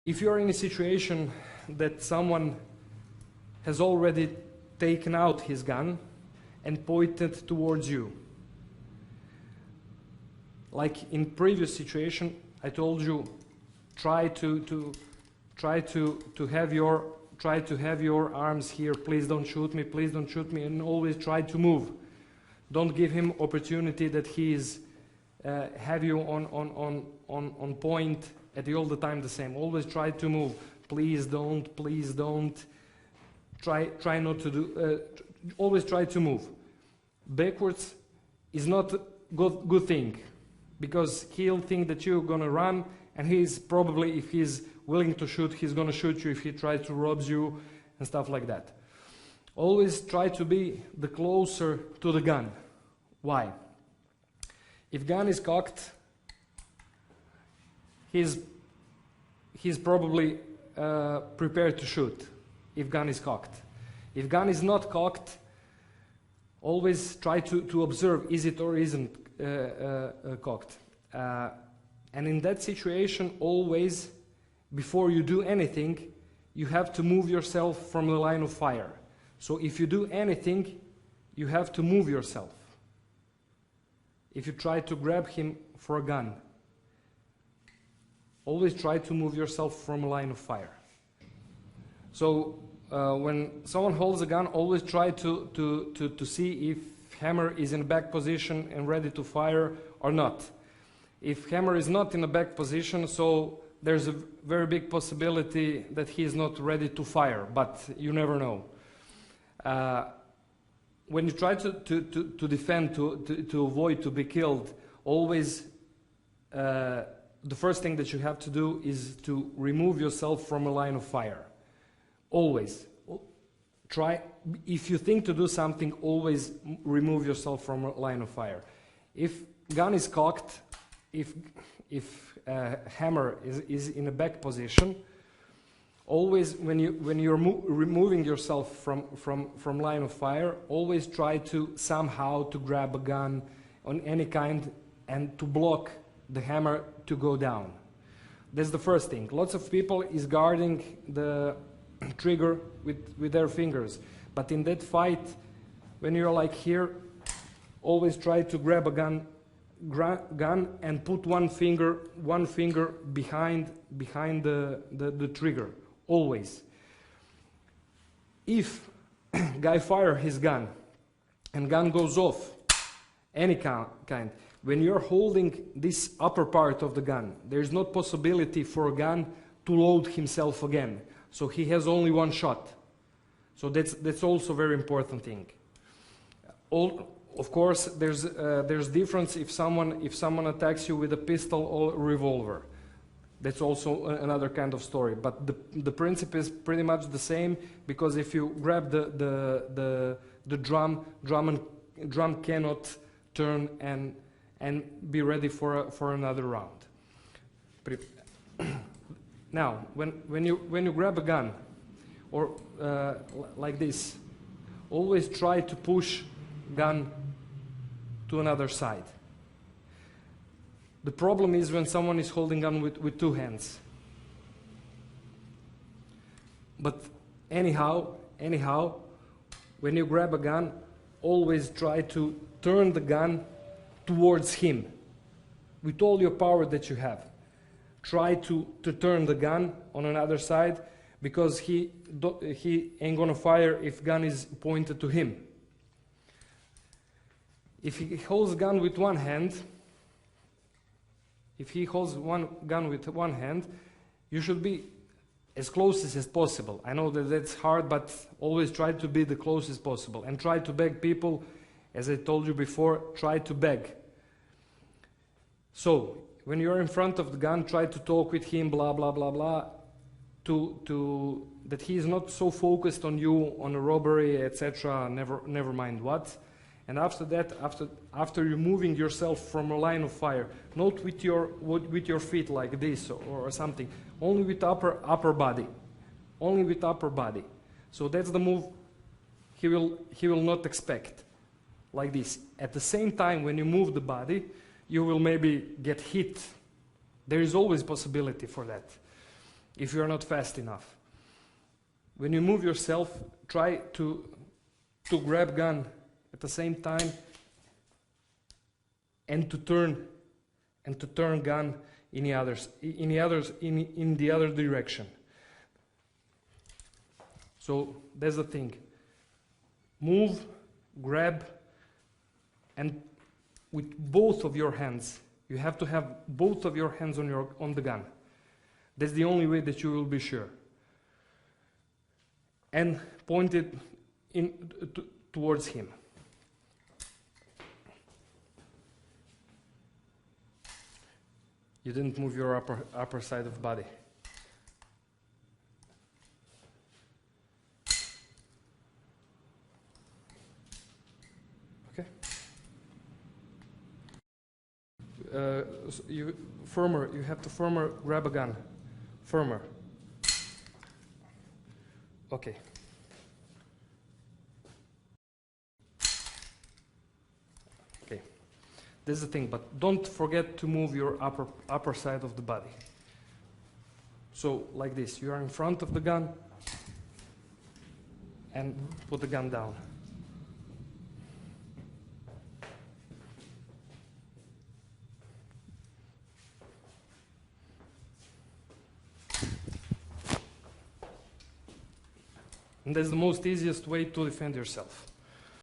If you're in a situation that someone has already taken out his gun and pointed towards you, like in previous situation, I told you, try to have your arms here. Please don't shoot me. Please don't shoot me. And always try to move. Don't give him opportunity that he is have you on point at all the time the same. Always try to move. Please don't. Please don't. Try not to do. Always try to move. Backwards is not a good thing, because he'll think that you're gonna run, and he's probably, if he's willing to shoot, he's gonna shoot you if he tries to rob you and stuff like that. Always try to be the closer to the gun. Why? If gun is cocked, he's probably prepared to shoot. If gun is cocked. If gun is not cocked, always try to observe, is it or isn't cocked. And in that situation, always, before you do anything, you have to move yourself from the line of fire. So if you do anything, you have to move yourself. If you try to grab him for a gun, always try to move yourself from a line of fire. So when someone holds a gun, always try to see if hammer is in back position and ready to fire or not. If hammer is not in a back position, so there's a very big possibility that he is not ready to fire, but you never know. When you try to defend, to avoid to be killed, always the first thing that you have to do is to remove yourself from a line of fire. Always. Try, if you think to do something, always remove yourself from a line of fire. If gun is cocked, if hammer is in a back position, always when you're removing yourself from line of fire, always try to somehow to grab a gun on any kind and to block the hammer to go down. That's the first thing. Lots of people is guarding the trigger with their fingers, but in that fight, when you're like here, always try to grab a gun and put one finger behind the trigger. Always. If guy fire his gun and gun goes off, any kind, when you're holding this upper part of the gun, there's no possibility for a gun to load himself again. So he has only one shot. So that's also a very important thing. Of course, there's difference if someone attacks you with a pistol or a revolver. That's also another kind of story. But the principle is pretty much the same, because if you grab the drum cannot turn and be ready for another round. Now, when you grab a gun, or like this, always try to push gun to another side. The problem is when someone is holding gun with two hands. But anyhow, when you grab a gun, always try to turn the gun towards him with all your power that you have. Try to turn the gun on another side, because he ain't gonna fire if gun is pointed to him. If he holds a gun with one hand, you should be as close as possible. I know that that's hard, but always try to be the closest possible, and try to beg people, as I told you before, try to beg. So when you're in front of the gun, try to talk with him, blah blah blah blah, that he is not so focused on you, on a robbery, etc. Never mind what. And after that, after removing yourself from a line of fire, not with your feet like this or something, only with upper body, only with upper body. So that's the move he will not expect, like this. At the same time, when you move the body, you will maybe get hit. There is always possibility for that. if you're not fast enough. When you move yourself, try to grab gun at the same time and to turn gun in the other direction. So that's the thing. Move, grab, and with both of your hands. You have to have both of your hands on the gun. That's the only way that you will be sure. And point it towards him. You didn't move your upper side of body. Okay. You have to firmer grab a gun. Firmer. Okay. Okay. This is the thing, but don't forget to move your upper side of the body. So like this, you are in front of the gun and put the gun down. And that's the most easiest way to defend yourself.